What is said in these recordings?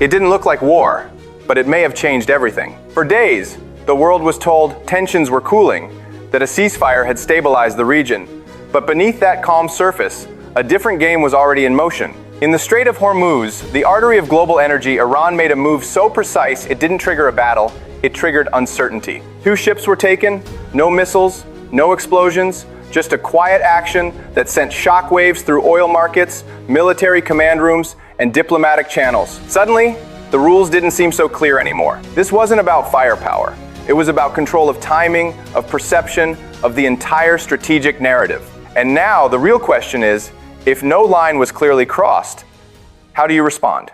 It didn't look like war, but it may have changed everything. For days, the world was told tensions were cooling, that a ceasefire had stabilized the region. But beneath that calm surface, a different game was already in motion. In the Strait of Hormuz, the artery of global energy, Iran made a move so precise it didn't trigger a battle, it triggered uncertainty. 2 ships were taken, no missiles, no explosions, just a quiet action that sent shockwaves through oil markets, military command rooms, and diplomatic channels. Suddenly, the rules didn't seem so clear anymore. This wasn't about firepower. It was about control of timing, of perception, of the entire strategic narrative. And now the real question is, if no line was clearly crossed, how do you respond?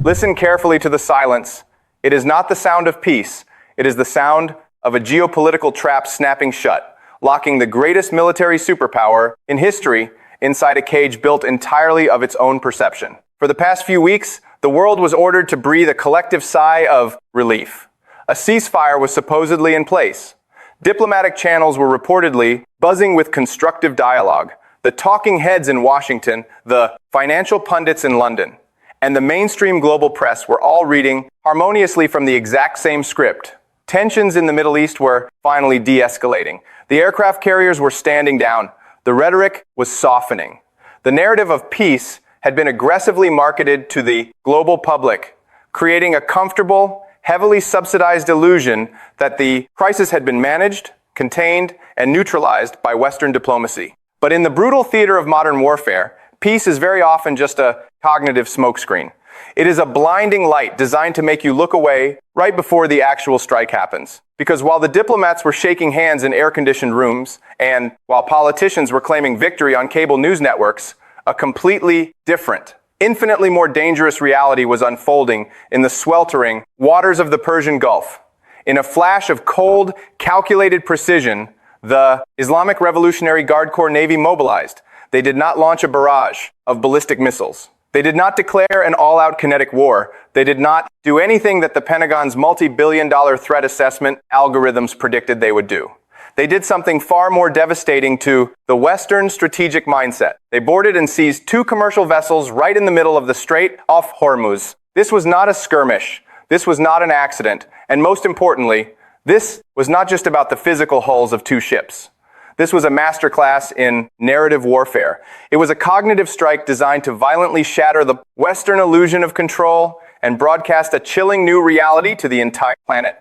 Listen carefully to the silence. It is not the sound of peace. It is the sound of a geopolitical trap snapping shut, locking the greatest military superpower in history inside a cage built entirely of its own perception. For the past few weeks, the world was ordered to breathe a collective sigh of relief. A ceasefire was supposedly in place. Diplomatic channels were reportedly buzzing with constructive dialogue. The talking heads in Washington, the financial pundits in London, and the mainstream global press were all reading harmoniously from the exact same script. Tensions in the Middle East were finally de-escalating. The aircraft carriers were standing down. The rhetoric was softening. The narrative of peace had been aggressively marketed to the global public, creating a comfortable, heavily subsidized illusion that the crisis had been managed, contained, and neutralized by Western diplomacy. But in the brutal theater of modern warfare, peace is very often just a cognitive smokescreen. It is a blinding light designed to make you look away right before the actual strike happens. Because while the diplomats were shaking hands in air-conditioned rooms, and while politicians were claiming victory on cable news networks, a completely different, infinitely more dangerous reality was unfolding in the sweltering waters of the Persian Gulf. In a flash of cold, calculated precision, the Islamic Revolutionary Guard Corps Navy mobilized. They did not launch a barrage of ballistic missiles. They did not declare an all-out kinetic war. They did not do anything that the Pentagon's multi-billion-dollar threat assessment algorithms predicted they would do. They did something far more devastating to the Western strategic mindset. They boarded and seized 2 commercial vessels right in the middle of the Strait off Hormuz. This was not a skirmish. This was not an accident. And most importantly, this was not just about the physical hulls of 2 ships. This was a masterclass in narrative warfare. It was a cognitive strike designed to violently shatter the Western illusion of control and broadcast a chilling new reality to the entire planet.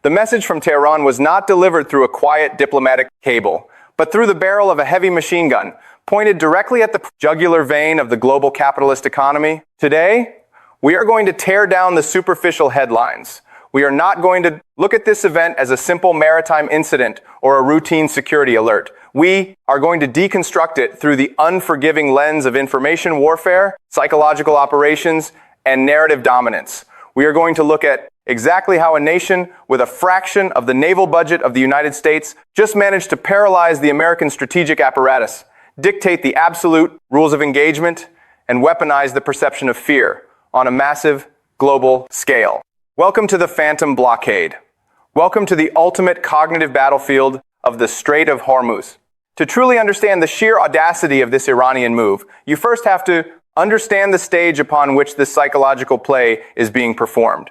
The message from Tehran was not delivered through a quiet diplomatic cable, but through the barrel of a heavy machine gun, pointed directly at the jugular vein of the global capitalist economy. Today, we are going to tear down the superficial headlines. We are not going to look at this event as a simple maritime incident or a routine security alert. We are going to deconstruct it through the unforgiving lens of information warfare, psychological operations, and narrative dominance. We are going to look at exactly how a nation with a fraction of the naval budget of the United States just managed to paralyze the American strategic apparatus, dictate the absolute rules of engagement, and weaponize the perception of fear on a massive global scale. Welcome to the Phantom Blockade. Welcome to the ultimate cognitive battlefield of the Strait of Hormuz. To truly understand the sheer audacity of this Iranian move, you first have to understand the stage upon which this psychological play is being performed.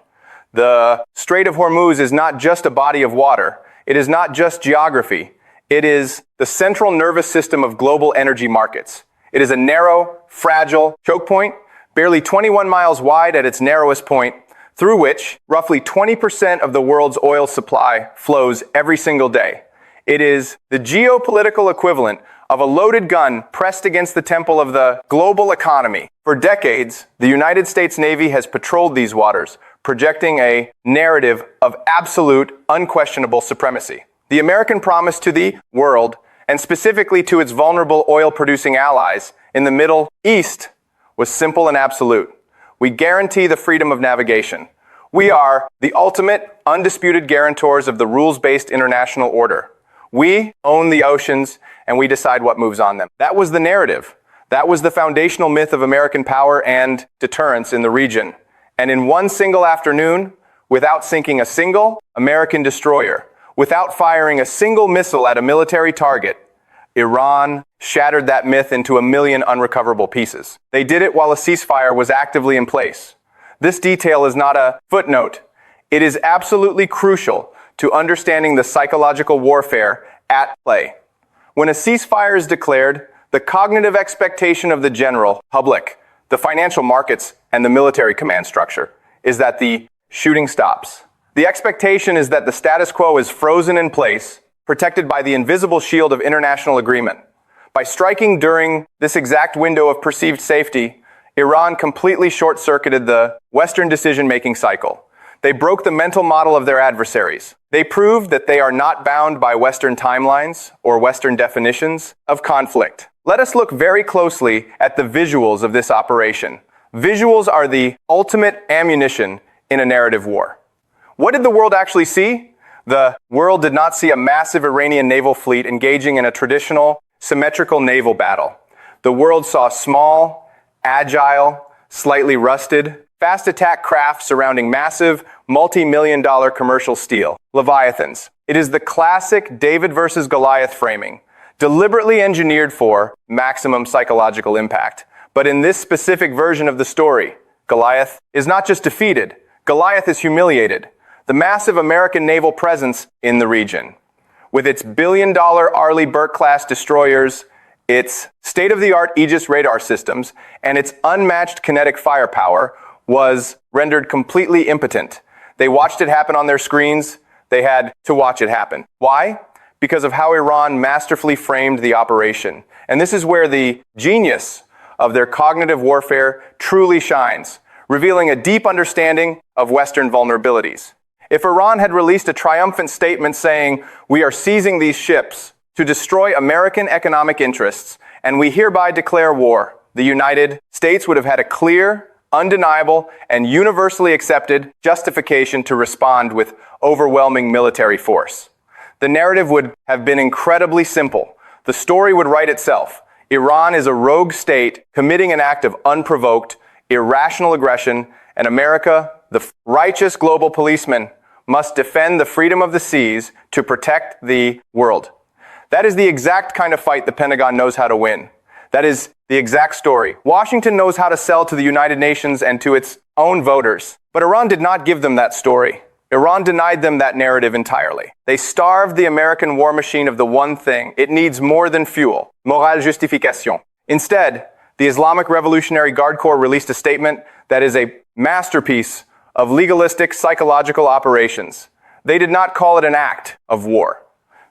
The Strait of Hormuz is not just a body of water. It is not just geography. It is the central nervous system of global energy markets. It is a narrow, fragile choke point, barely 21 miles wide at its narrowest point, through which roughly 20% of the world's oil supply flows every single day. It is the geopolitical equivalent of a loaded gun pressed against the temple of the global economy. For decades, the United States Navy has patrolled these waters, projecting a narrative of absolute, unquestionable supremacy. The American promise to the world, and specifically to its vulnerable oil-producing allies in the Middle East, was simple and absolute. We guarantee the freedom of navigation. We are the ultimate, undisputed guarantors of the rules-based international order. We own the oceans, and we decide what moves on them. That was the narrative. That was the foundational myth of American power and deterrence in the region. And in one single afternoon, without sinking a single American destroyer, without firing a single missile at a military target, Iran shattered that myth into a million unrecoverable pieces. They did it while a ceasefire was actively in place. This detail is not a footnote. It is absolutely crucial to understanding the psychological warfare at play. When a ceasefire is declared, the cognitive expectation of the general public, the financial markets, and the military command structure is that the shooting stops. The expectation is that the status quo is frozen in place, protected by the invisible shield of international agreement. By striking during this exact window of perceived safety, Iran completely short-circuited the Western decision-making cycle. They broke the mental model of their adversaries. They proved that they are not bound by Western timelines or Western definitions of conflict. Let us look very closely at the visuals of this operation. Visuals are the ultimate ammunition in a narrative war. What did the world actually see? The world did not see a massive Iranian naval fleet engaging in a traditional, symmetrical naval battle. The world saw small, agile, slightly rusted, fast attack craft surrounding massive, multi-million-dollar commercial steel, Leviathans. It is the classic David versus Goliath framing, deliberately engineered for maximum psychological impact. But in this specific version of the story, Goliath is not just defeated, Goliath is humiliated. The massive American naval presence in the region, with its billion-dollar Arleigh Burke-class destroyers, its state-of-the-art Aegis radar systems, and its unmatched kinetic firepower, was rendered completely impotent. They watched it happen on their screens. They had to watch it happen. Why? Because of how Iran masterfully framed the operation. And this is where the genius of their cognitive warfare truly shines, revealing a deep understanding of Western vulnerabilities. If Iran had released a triumphant statement saying, "We are seizing these ships to destroy American economic interests, and we hereby declare war," the United States would have had a clear, undeniable, and universally accepted justification to respond with overwhelming military force. The narrative would have been incredibly simple. The story would write itself. Iran is a rogue state committing an act of unprovoked, irrational aggression, and America, the righteous global policeman, must defend the freedom of the seas to protect the world. That is the exact kind of fight the Pentagon knows how to win. That is the exact story. Washington knows how to sell to the United Nations and to its own voters. But Iran did not give them that story. Iran denied them that narrative entirely. They starved the American war machine of the one thing: it needs more than fuel, morale justification. Instead, the Islamic Revolutionary Guard Corps released a statement that is a masterpiece of legalistic psychological operations. They did not call it an act of war.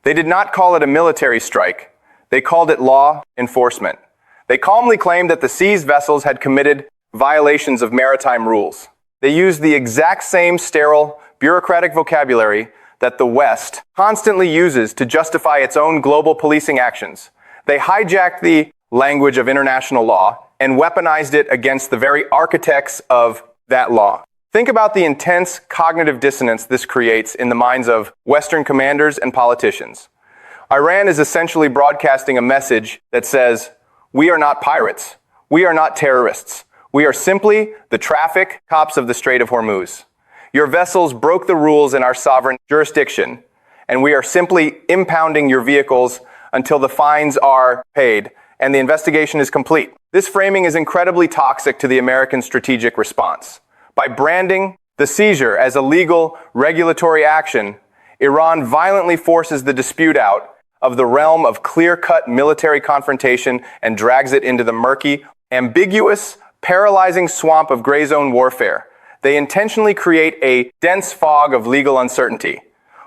They did not call it a military strike. They called it law enforcement. They calmly claimed that the seized vessels had committed violations of maritime rules. They used the exact same sterile, bureaucratic vocabulary that the West constantly uses to justify its own global policing actions. They hijacked the language of international law and weaponized it against the very architects of that law. Think about the intense cognitive dissonance this creates in the minds of Western commanders and politicians. Iran is essentially broadcasting a message that says, "We are not pirates. We are not terrorists. We are simply the traffic cops of the Strait of Hormuz. Your vessels broke the rules in our sovereign jurisdiction, and we are simply impounding your vehicles until the fines are paid and the investigation is complete." This framing is incredibly toxic to the American strategic response. By branding the seizure as a legal regulatory action, Iran violently forces the dispute out of the realm of clear-cut military confrontation and drags it into the murky, ambiguous, paralyzing swamp of gray zone warfare. They intentionally create a dense fog of legal uncertainty.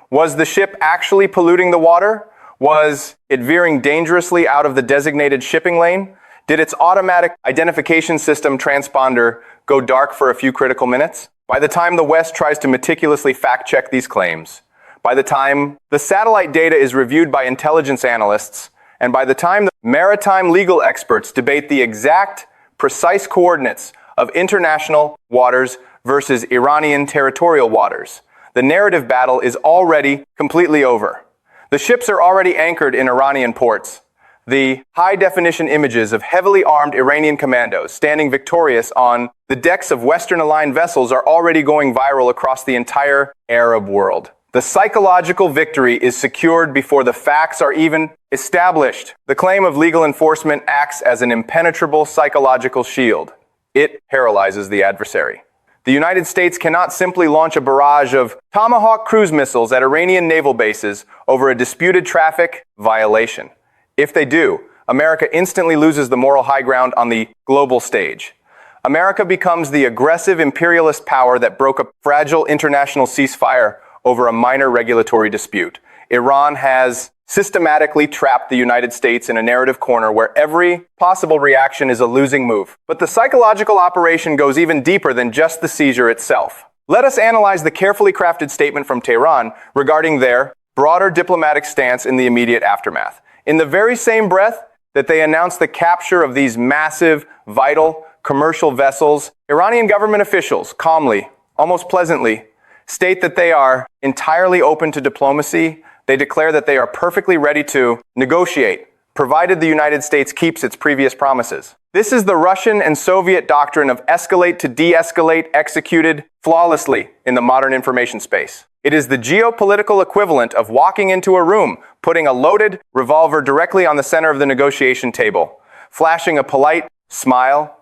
Was the ship actually polluting the water? Was it veering dangerously out of the designated shipping lane? Did its automatic identification system transponder go dark for a few critical minutes? By the time the West tries to meticulously fact-check these claims, by the time the satellite data is reviewed by intelligence analysts, and by the time the maritime legal experts debate the exact, precise coordinates of international waters versus Iranian territorial waters, the narrative battle is already completely over. The ships are already anchored in Iranian ports. The high-definition images of heavily armed Iranian commandos standing victorious on the decks of Western-aligned vessels are already going viral across the entire Arab world. The psychological victory is secured before the facts are even established. The claim of legal enforcement acts as an impenetrable psychological shield. It paralyzes the adversary. The United States cannot simply launch a barrage of Tomahawk cruise missiles at Iranian naval bases over a disputed traffic violation. If they do, America instantly loses the moral high ground on the global stage. America becomes the aggressive imperialist power that broke a fragile international ceasefire over a minor regulatory dispute. Iran has systematically trapped the United States in a narrative corner where every possible reaction is a losing move. But the psychological operation goes even deeper than just the seizure itself. Let us analyze the carefully crafted statement from Tehran regarding their broader diplomatic stance in the immediate aftermath. In the very same breath that they announced the capture of these massive, vital, commercial vessels, Iranian government officials calmly, almost pleasantly, state that they are entirely open to diplomacy. They declare that they are perfectly ready to negotiate, provided the United States keeps its previous promises. This is the Russian and Soviet doctrine of escalate to de-escalate executed flawlessly in the modern information space. It is the geopolitical equivalent of walking into a room, putting a loaded revolver directly on the center of the negotiation table, flashing a polite smile,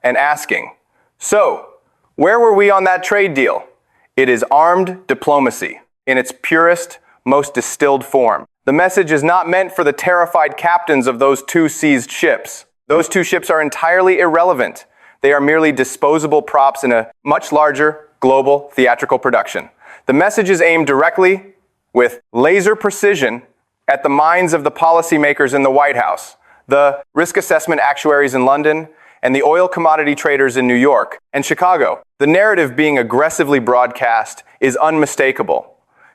and asking, "So, where were we on that trade deal?" It is armed diplomacy in its purest, most distilled form. The message is not meant for the terrified captains of those two seized ships. Those two ships are entirely irrelevant. They are merely disposable props in a much larger, global, theatrical production. The message is aimed directly, with laser precision, at the minds of the policymakers in the White House, the risk assessment actuaries in London, and the oil commodity traders in New York and Chicago. The narrative being aggressively broadcast is unmistakable.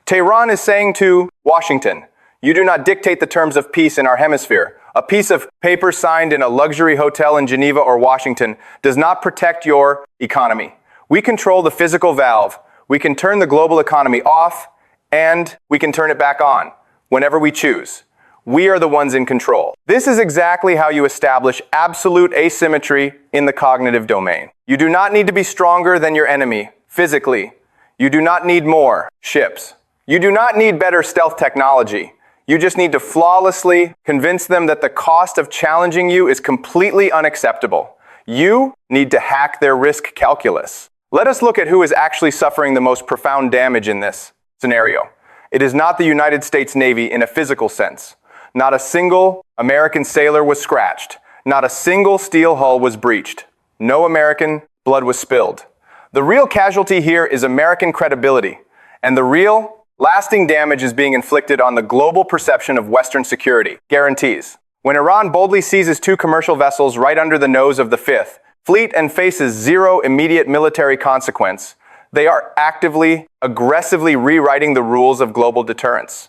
Tehran is saying to Washington, "You do not dictate the terms of peace in our hemisphere. A piece of paper signed in a luxury hotel in Geneva or Washington does not protect your economy. We control the physical valve. We can turn the global economy off, and we can turn it back on whenever we choose. We are the ones in control." This is exactly how you establish absolute asymmetry in the cognitive domain. You do not need to be stronger than your enemy physically. You do not need more ships. You do not need better stealth technology. You just need to flawlessly convince them that the cost of challenging you is completely unacceptable. You need to hack their risk calculus. Let us look at who is actually suffering the most profound damage in this scenario. It is not the United States Navy in a physical sense. Not a single American sailor was scratched. Not a single steel hull was breached. No American blood was spilled. The real casualty here is American credibility, and the real lasting damage is being inflicted on the global perception of Western security guarantees. When Iran boldly seizes two commercial vessels right under the nose of the Fifth Fleet and faces zero immediate military consequence, they are actively, aggressively rewriting the rules of global deterrence.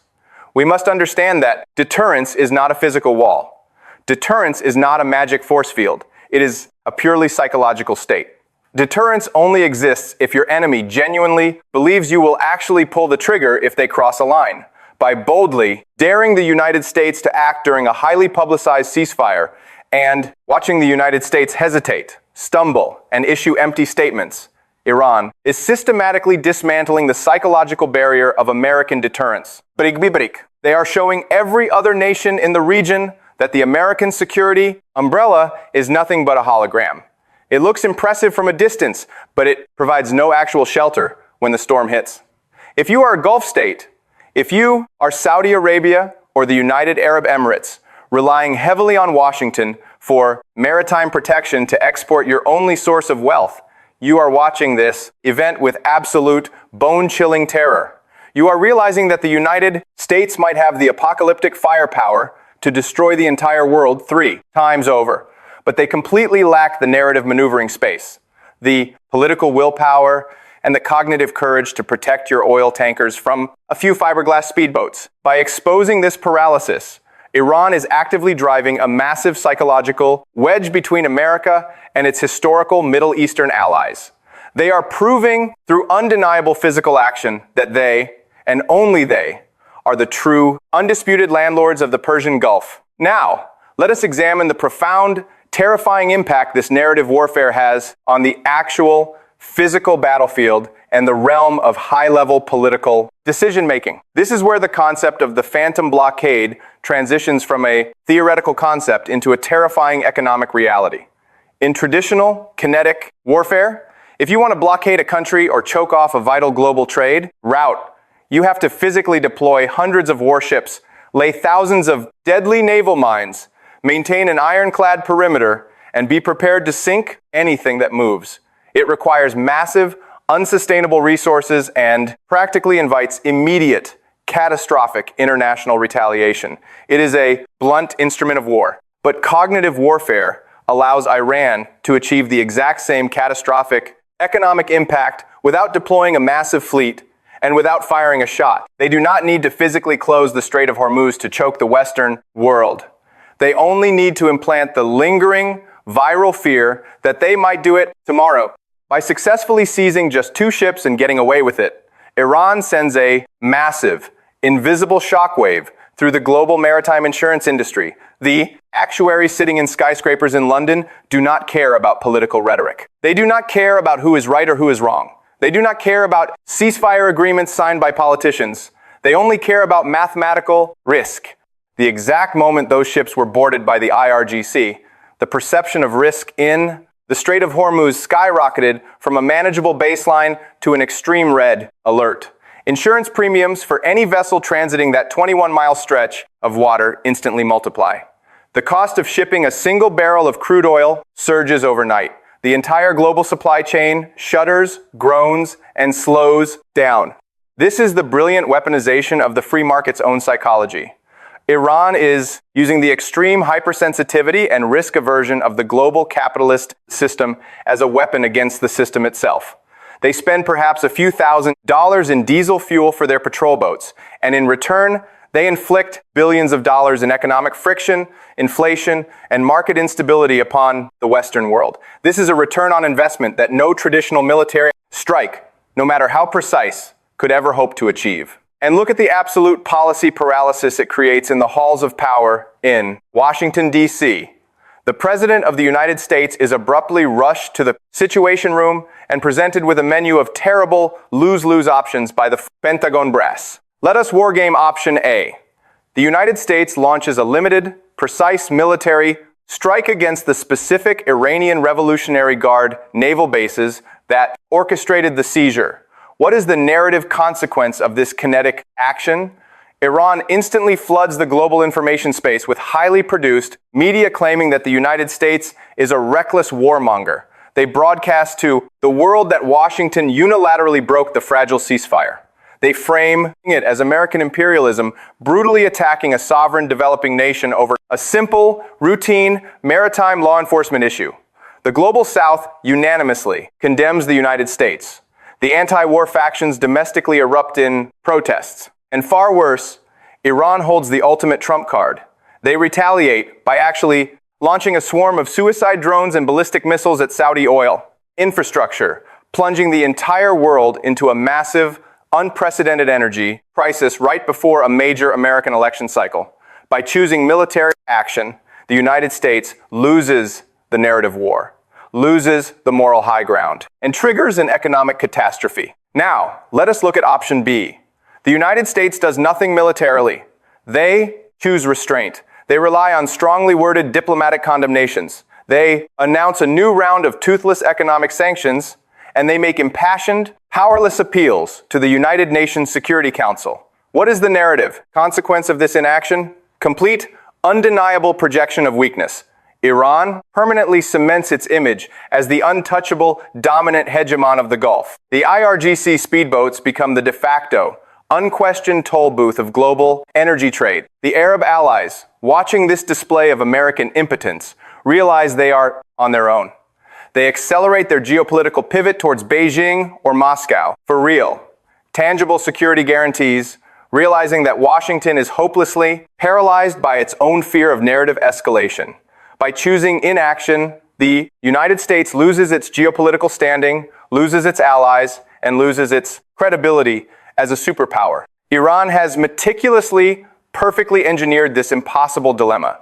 We must understand that deterrence is not a physical wall. Deterrence is not a magic force field. It is a purely psychological state. Deterrence only exists if your enemy genuinely believes you will actually pull the trigger if they cross a line. By boldly daring the United States to act during a highly publicized ceasefire and watching the United States hesitate, stumble, and issue empty statements, Iran is systematically dismantling the psychological barrier of American deterrence. They are showing every other nation in the region that the American security umbrella is nothing but a hologram. It looks impressive from a distance, but it provides no actual shelter when the storm hits. If you are a Gulf state, if you are Saudi Arabia or the United Arab Emirates, relying heavily on Washington for maritime protection to export your only source of wealth, you are watching this event with absolute bone-chilling terror. You are realizing that the United States might have the apocalyptic firepower to destroy the entire world 3 times over, but they completely lack the narrative maneuvering space, the political willpower, and the cognitive courage to protect your oil tankers from a few fiberglass speedboats. By exposing this paralysis, Iran is actively driving a massive psychological wedge between America and its historical Middle Eastern allies. They are proving through undeniable physical action that they, and only they, are the true, undisputed landlords of the Persian Gulf. Now, let us examine the profound, terrifying impact this narrative warfare has on the actual physical battlefield and the realm of high-level political decision-making. This is where the concept of the phantom blockade transitions from a theoretical concept into a terrifying economic reality. In traditional kinetic warfare, If you want to blockade a country or choke off a vital global trade route, you have to physically deploy hundreds of warships, lay thousands of deadly naval mines, maintain an ironclad perimeter, and be prepared to sink anything that moves. It requires massive, unsustainable resources and practically invites immediate, catastrophic international retaliation. It is a blunt instrument of war. But cognitive warfare allows Iran to achieve the exact same catastrophic economic impact without deploying a massive fleet and without firing a shot. They do not need to physically close the Strait of Hormuz to choke the Western world. They only need to implant the lingering, viral fear that they might do it tomorrow. By successfully seizing just 2 ships and getting away with it, Iran sends a massive, invisible shockwave through the global maritime insurance industry. The actuaries sitting in skyscrapers in London do not care about political rhetoric. They do not care about who is right or who is wrong. They do not care about ceasefire agreements signed by politicians. They only care about mathematical risk. The exact moment those ships were boarded by the IRGC, the perception of risk in the Strait of Hormuz skyrocketed from a manageable baseline to an extreme red alert. Insurance premiums for any vessel transiting that 21-mile stretch of water instantly multiply. The cost of shipping a single barrel of crude oil surges overnight. The entire global supply chain shudders, groans, and slows down. This is the brilliant weaponization of the free market's own psychology. Iran is using the extreme hypersensitivity and risk aversion of the global capitalist system as a weapon against the system itself. They spend perhaps a few $1,000s in diesel fuel for their patrol boats, and in return, they inflict billions of dollars in economic friction, inflation, and market instability upon the Western world. This is a return on investment that no traditional military strike, no matter how precise, could ever hope to achieve. And look at the absolute policy paralysis it creates in the halls of power in Washington, D.C. The President of the United States is abruptly rushed to the Situation Room and presented with a menu of terrible lose-lose options by the Pentagon brass. Let us wargame option A. The United States launches a limited, precise military strike against the specific Iranian Revolutionary Guard naval bases that orchestrated the seizure. What is the narrative consequence of this kinetic action? Iran instantly floods the global information space with highly produced media claiming that the United States is a reckless warmonger. They broadcast to the world that Washington unilaterally broke the fragile ceasefire. They frame it as American imperialism brutally attacking a sovereign developing nation over a simple, routine, maritime law enforcement issue. The global South unanimously condemns the United States. The anti-war factions domestically erupt in protests. And far worse, Iran holds the ultimate trump card. They retaliate by actually launching a swarm of suicide drones and ballistic missiles at Saudi oil infrastructure, plunging the entire world into a massive, unprecedented energy crisis right before a major American election cycle. By choosing military action, the United States loses the narrative war, loses the moral high ground, and triggers an economic catastrophe. Now, let us look at option B. The United States does nothing militarily. They choose restraint. They rely on strongly worded diplomatic condemnations. They announce a new round of toothless economic sanctions, and they make impassioned, powerless appeals to the United Nations Security Council. What is the narrative? Consequence of this inaction? Complete, undeniable projection of weakness. Iran permanently cements its image as the untouchable, dominant hegemon of the Gulf. The IRGC speedboats become the de facto, unquestioned toll booth of global energy trade. The Arab allies, watching this display of American impotence, realize they are on their own. They accelerate their geopolitical pivot towards Beijing or Moscow for real, tangible security guarantees, realizing that Washington is hopelessly paralyzed by its own fear of narrative escalation. By choosing inaction, the United States loses its geopolitical standing, loses its allies, and loses its credibility as a superpower. Iran has meticulously, perfectly engineered this impossible dilemma.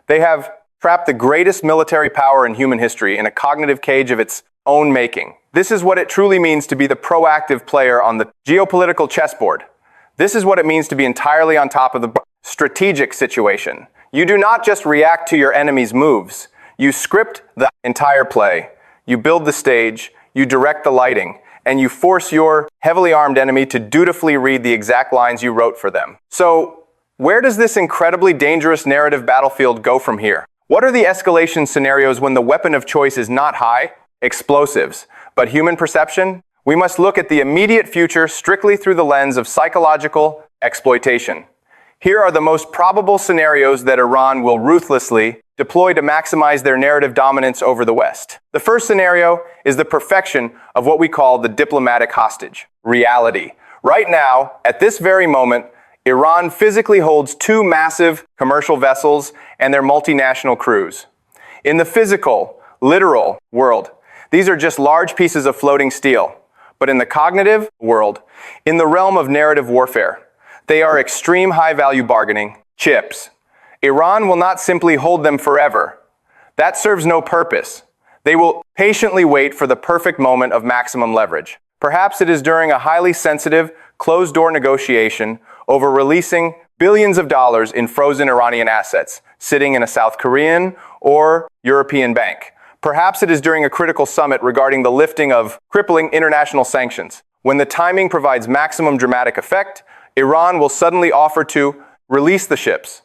They have trapped the greatest military power in human history in a cognitive cage of its own making. This is what it truly means to be the proactive player on the geopolitical chessboard. This is what it means to be entirely on top of the strategic situation. You do not just react to your enemy's moves. You script the entire play. You build the stage. you direct the lighting, and you force your heavily armed enemy to dutifully read the exact lines you wrote for them. So, where does this incredibly dangerous narrative battlefield go from here? What are the escalation scenarios when the weapon of choice is not high, explosives, but human perception? We must look at the immediate future strictly through the lens of psychological exploitation. Here are the most probable scenarios that Iran will ruthlessly deploy to maximize their narrative dominance over the West. The first scenario is the perfection of what we call the diplomatic hostage, reality. Right now, at this very moment, Iran physically holds two massive commercial vessels and their multinational crews. In the physical, literal world, these are just large pieces of floating steel. But in the cognitive world, in the realm of narrative warfare, they are extreme high-value bargaining chips. Iran will not simply hold them forever. That serves no purpose. They will patiently wait for the perfect moment of maximum leverage. Perhaps it is during a highly sensitive, closed-door negotiation over releasing billions of dollars in frozen Iranian assets sitting in a South Korean or European bank. Perhaps it is during a critical summit regarding the lifting of crippling international sanctions. When the timing provides maximum dramatic effect, Iran will suddenly offer to release the ships.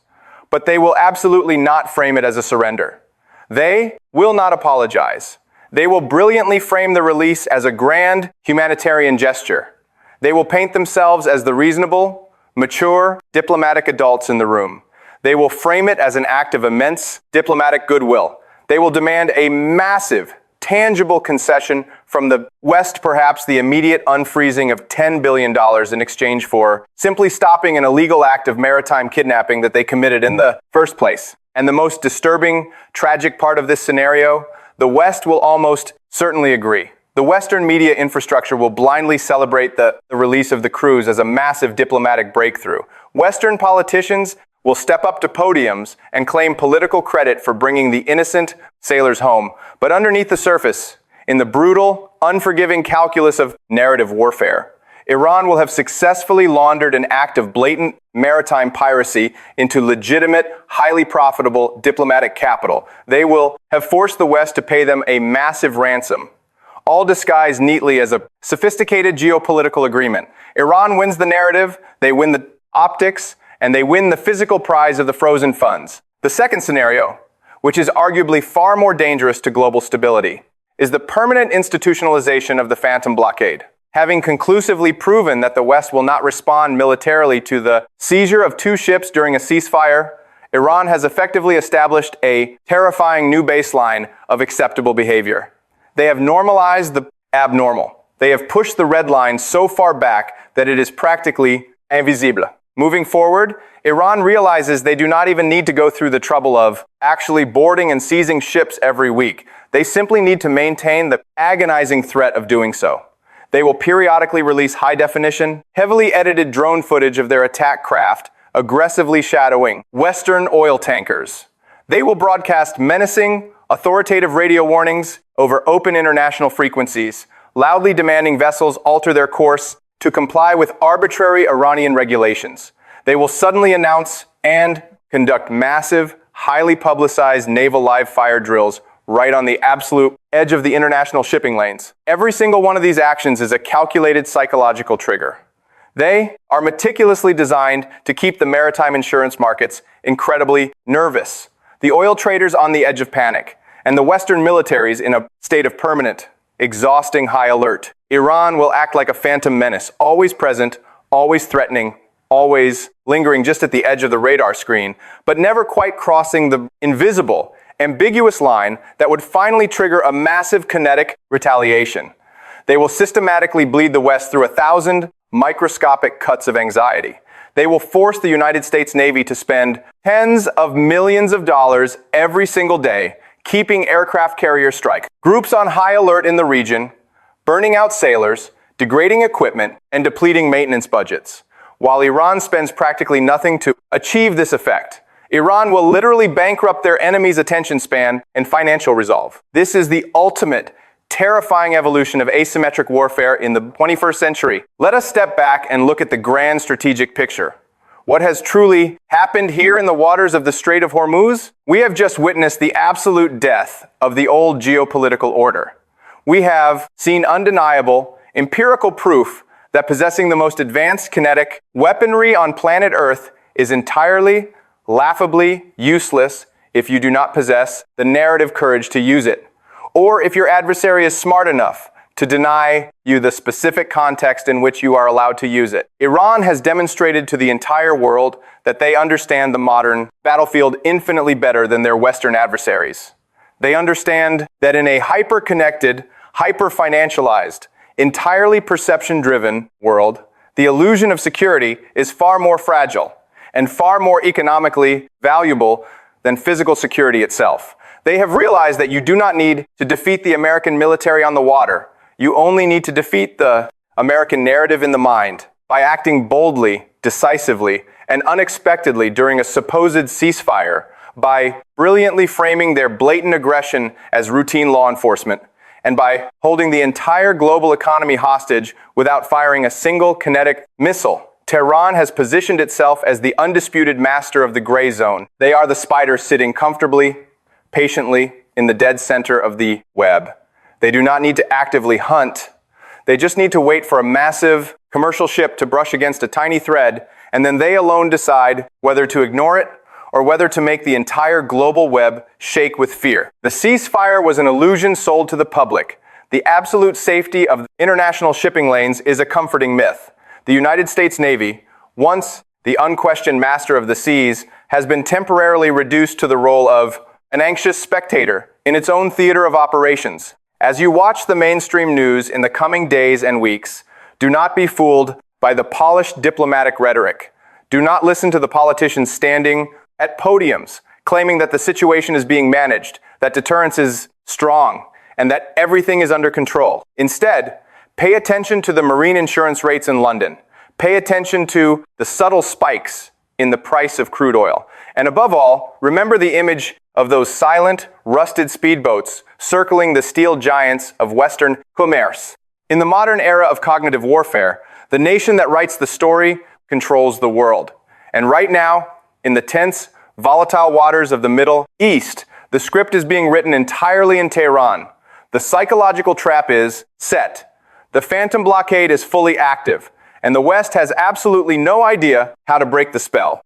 But they will absolutely not frame it as a surrender. They will not apologize. They will brilliantly frame the release as a grand humanitarian gesture. They will paint themselves as the reasonable, mature, diplomatic adults in the room. They will frame it as an act of immense diplomatic goodwill. They will demand a massive, tangible concession from the West, perhaps the immediate unfreezing of $10 billion in exchange for simply stopping an illegal act of maritime kidnapping that they committed in the first place. And the most disturbing, tragic part of this scenario, the West will almost certainly agree. The Western media infrastructure will blindly celebrate the release of the crews as a massive diplomatic breakthrough. Western politicians will step up to podiums and claim political credit for bringing the innocent sailors home. But underneath the surface, in the brutal, unforgiving calculus of narrative warfare, Iran will have successfully laundered an act of blatant maritime piracy into legitimate, highly profitable diplomatic capital. They will have forced the West to pay them a massive ransom, all disguised neatly as a sophisticated geopolitical agreement. Iran wins the narrative, they win the optics, and they win the physical prize of the frozen funds. The second scenario, which is arguably far more dangerous to global stability, is the permanent institutionalization of the phantom blockade. Having conclusively proven that the West will not respond militarily to the seizure of two ships during a ceasefire, Iran has effectively established a terrifying new baseline of acceptable behavior. They have normalized the abnormal. They have pushed the red line so far back that it is practically invisible. Moving forward, Iran realizes they do not even need to go through the trouble of actually boarding and seizing ships every week. They simply need to maintain the agonizing threat of doing so. They will periodically release high-definition, heavily edited drone footage of their attack craft, aggressively shadowing Western oil tankers. They will broadcast menacing, authoritative radio warnings over open international frequencies, loudly demanding vessels alter their course to comply with arbitrary Iranian regulations. They will suddenly announce and conduct massive, highly publicized naval live-fire drills right on the absolute edge of the international shipping lanes. Every single one of these actions is a calculated psychological trigger. They are meticulously designed to keep the maritime insurance markets incredibly nervous, the oil traders on the edge of panic, and the Western militaries in a state of permanent, exhausting high alert. Iran will act like a phantom menace, always present, always threatening, always lingering just at the edge of the radar screen, but never quite crossing the invisible, ambiguous line that would finally trigger a massive kinetic retaliation. They will systematically bleed the West through 1,000 microscopic cuts of anxiety. They will force the United States Navy to spend tens of millions of dollars every single day keeping aircraft carriers strike. Groups on high alert in the region, burning out sailors, degrading equipment, and depleting maintenance budgets. While Iran spends practically nothing to achieve this effect, Iran will literally bankrupt their enemy's attention span and financial resolve. This is the ultimate, terrifying evolution of asymmetric warfare in the 21st century. Let us step back and look at the grand strategic picture. What has truly happened here in the waters of the Strait of Hormuz? We have just witnessed the absolute death of the old geopolitical order. we have seen undeniable, empirical proof that possessing the most advanced kinetic weaponry on planet Earth is entirely, laughably useless if you do not possess the narrative courage to use it, or if your adversary is smart enough to deny you the specific context in which you are allowed to use it. Iran has demonstrated to the entire world that they understand the modern battlefield infinitely better than their Western adversaries. They understand that in a hyper-connected, hyper-financialized, entirely perception-driven world, the illusion of security is far more fragile and far more economically valuable than physical security itself. They have realized that you do not need to defeat the American military on the water. You only need to defeat the American narrative in the mind by acting boldly, decisively, and unexpectedly during a supposed ceasefire, by brilliantly framing their blatant aggression as routine law enforcement, and by holding the entire global economy hostage without firing a single kinetic missile. Tehran has positioned itself as the undisputed master of the gray zone. They are the spider sitting comfortably, patiently, in the dead center of the web. They do not need to actively hunt. They just need to wait for a massive commercial ship to brush against a tiny thread, and then they alone decide whether to ignore it or whether to make the entire global web shake with fear. The ceasefire was an illusion sold to the public. The absolute safety of international shipping lanes is a comforting myth. The United States Navy, once the unquestioned master of the seas, has been temporarily reduced to the role of an anxious spectator in its own theater of operations. As you watch the mainstream news in the coming days and weeks, do not be fooled by the polished diplomatic rhetoric. Do not listen to the politicians standing at podiums claiming that the situation is being managed, that deterrence is strong, and that everything is under control. Instead, pay attention to the marine insurance rates in London. Pay attention to the subtle spikes in the price of crude oil. And above all, remember the image of those silent, rusted speedboats circling the steel giants of Western commerce. In the modern era of cognitive warfare, the nation that writes the story controls the world. And right now, in the tense, volatile waters of the Middle East, the script is being written entirely in Tehran. The psychological trap is set. The phantom blockade is fully active, and the West has absolutely no idea how to break the spell.